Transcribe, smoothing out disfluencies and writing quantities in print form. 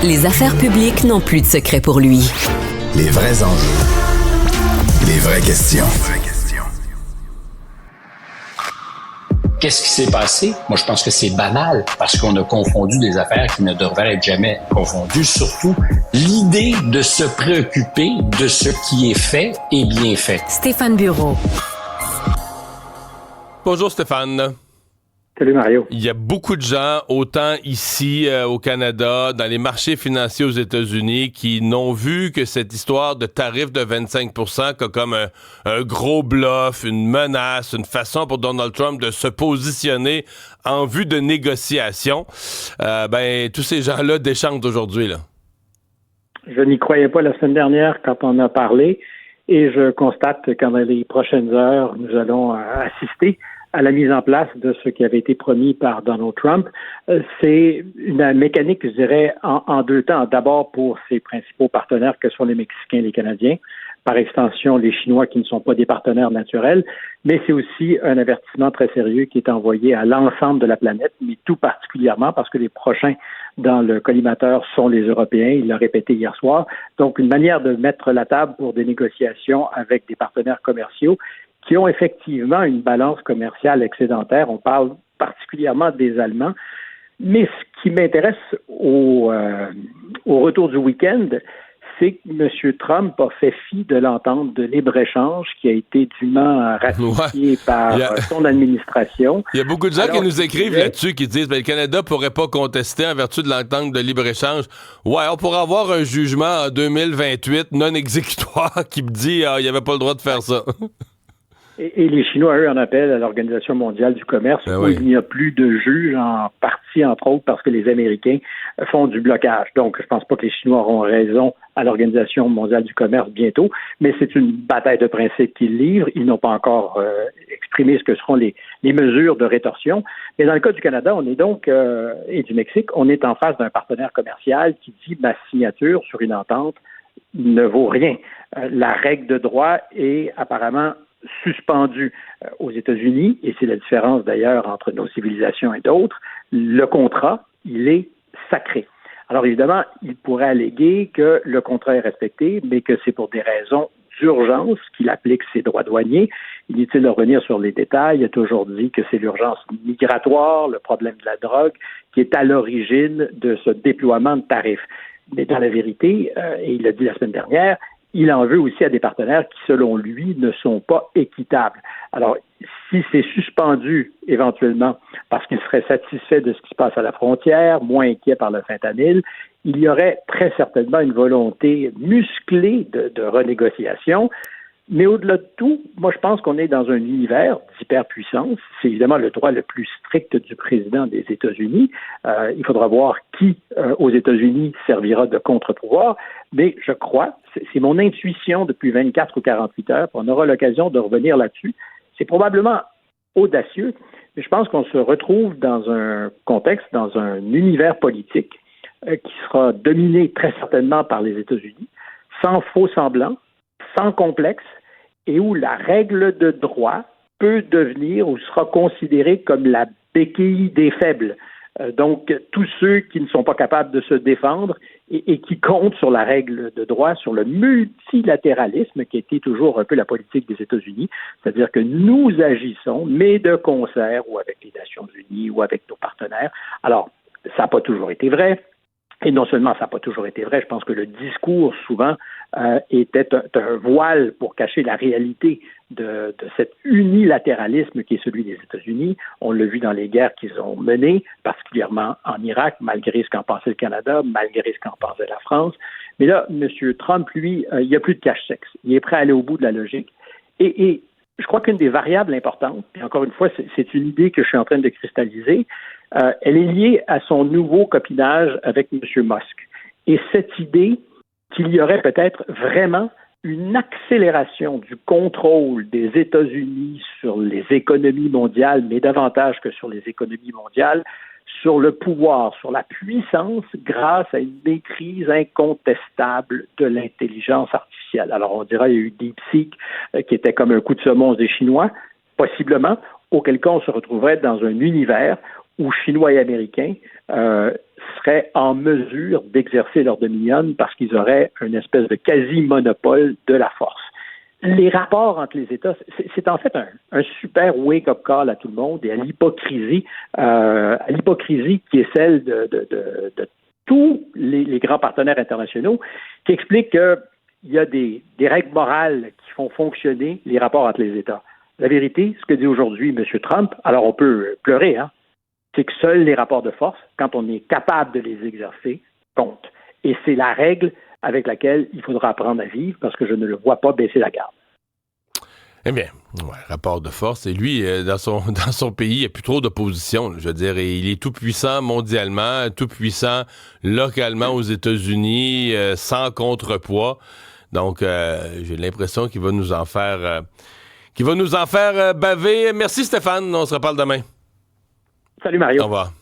Les affaires publiques n'ont plus de secret pour lui. Les vrais enjeux. Les vraies questions. Qu'est-ce qui s'est passé? Moi, je pense que c'est banal parce qu'on a confondu des affaires qui ne devraient être jamais confondues. Surtout, l'idée de se préoccuper de ce qui est fait et bien fait. Stéphane Bureau. Bonjour Stéphane. Salut Mario. Il y a beaucoup de gens, autant ici au Canada, dans les marchés financiers aux États-Unis, qui n'ont vu que cette histoire de tarif de 25% comme un gros bluff, une menace, une façon pour Donald Trump de se positionner en vue de négociations. Tous ces gens-là déchantent aujourd'hui, là. Je n'y croyais pas la semaine dernière quand on a parlé et je constate que dans les prochaines heures, nous allons assister à la mise en place de ce qui avait été promis par Donald Trump. C'est une mécanique, je dirais, en deux temps. D'abord pour ses principaux partenaires que sont les Mexicains et les Canadiens, par extension les Chinois qui ne sont pas des partenaires naturels, mais c'est aussi un avertissement très sérieux qui est envoyé à l'ensemble de la planète, mais tout particulièrement parce que les prochains dans le collimateur sont les Européens, il l'a répété hier soir. Donc une manière de mettre la table pour des négociations avec des partenaires commerciaux qui ont effectivement une balance commerciale excédentaire. On parle particulièrement des Allemands. Mais ce qui m'intéresse au retour du week-end, c'est que M. Trump a fait fi de l'entente de libre-échange qui a été dûment ratifiée par son administration. Il y a beaucoup de gens qui nous écrivent là-dessus, qui disent que le Canada ne pourrait pas contester en vertu de l'entente de libre-échange. Ouais, on pourrait avoir un jugement en 2028 non exécutoire qui me dit qu'il n'y avait pas le droit de faire ça. Et les Chinois, eux, en appellent à l'Organisation mondiale du commerce, où il n'y a plus de juges, en partie, entre autres, parce que les Américains font du blocage. Donc, je pense pas que les Chinois auront raison à l'Organisation mondiale du commerce bientôt, mais c'est une bataille de principe qu'ils livrent. Ils n'ont pas encore exprimé ce que seront les mesures de rétorsion. Mais dans le cas du Canada, on est donc, et du Mexique, on est en face d'un partenaire commercial qui dit ma signature sur une entente ne vaut rien. La règle de droit est apparemment suspendu aux États-Unis, et c'est la différence d'ailleurs entre nos civilisations et d'autres, le contrat, il est sacré. Alors évidemment, il pourrait alléguer que le contrat est respecté, mais que c'est pour des raisons d'urgence qu'il applique ses droits douaniers. Inutile de revenir sur les détails, il a toujours dit que c'est l'urgence migratoire, le problème de la drogue, qui est à l'origine de ce déploiement de tarifs. Mais dans la vérité, et il l'a dit la semaine dernière, il en veut aussi à des partenaires qui, selon lui, ne sont pas équitables. Alors, si c'est suspendu éventuellement parce qu'il serait satisfait de ce qui se passe à la frontière, moins inquiet par le fentanyl, il y aurait très certainement une volonté musclée de renégociation. Mais au-delà de tout, moi, je pense qu'on est dans un univers d'hyperpuissance. C'est évidemment le droit le plus strict du président des États-Unis. Il faudra voir qui, aux États-Unis, servira de contre-pouvoir. Mais je crois, c'est mon intuition depuis 24 ou 48 heures, on aura l'occasion de revenir là-dessus. C'est probablement audacieux, mais je pense qu'on se retrouve dans un contexte, dans un univers politique qui sera dominé très certainement par les États-Unis, sans faux semblants, sans complexe, et où la règle de droit peut devenir ou sera considérée comme la béquille des faibles. Donc, tous ceux qui ne sont pas capables de se défendre et qui comptent sur la règle de droit, sur le multilatéralisme qui était toujours un peu la politique des États-Unis, c'est-à-dire que nous agissons, mais de concert ou avec les Nations Unies ou avec nos partenaires. Alors, ça n'a pas toujours été vrai. Et non seulement ça n'a pas toujours été vrai, je pense que le discours souvent était un voile pour cacher la réalité de cet unilatéralisme qui est celui des États-Unis. On l'a vu dans les guerres qu'ils ont menées, particulièrement en Irak, malgré ce qu'en pensait le Canada, malgré ce qu'en pensait la France. Mais là, M. Trump, lui, il n'y a plus de cache-sexe. Il est prêt à aller au bout de la logique. Et je crois qu'une des variables importantes, et encore une fois, c'est une idée que je suis en train de cristalliser, elle est liée à son nouveau copinage avec M. Musk. Et cette idée qu'il y aurait peut-être vraiment une accélération du contrôle des États-Unis sur les économies mondiales, mais davantage que sur les économies mondiales, sur le pouvoir, sur la puissance grâce à une maîtrise incontestable de l'intelligence artificielle. Alors on dira qu'il y a eu DeepSeek qui était comme un coup de semonce des Chinois, possiblement, auquel cas on se retrouverait dans un univers où Chinois et Américains seraient en mesure d'exercer leur dominion parce qu'ils auraient une espèce de quasi-monopole de la force. Les rapports entre les États, c'est en fait un super wake-up call à tout le monde et à l'hypocrisie qui est celle de tous les grands partenaires internationaux, qui expliquent qu'il y a des règles morales qui font fonctionner les rapports entre les États. La vérité, ce que dit aujourd'hui M. Trump, alors on peut pleurer, c'est que seuls les rapports de force, quand on est capable de les exercer, comptent. Et c'est la règle avec laquelle il faudra apprendre à vivre parce que je ne le vois pas baisser la garde. Eh bien, rapport de force. Et lui, dans son pays, il n'y a plus trop d'opposition. Je veux dire, il est tout puissant mondialement, tout puissant localement aux États-Unis, sans contrepoids. Donc, j'ai l'impression qu'il va nous en faire, baver. Merci Stéphane. On se reparle demain. Salut Mario. Au revoir.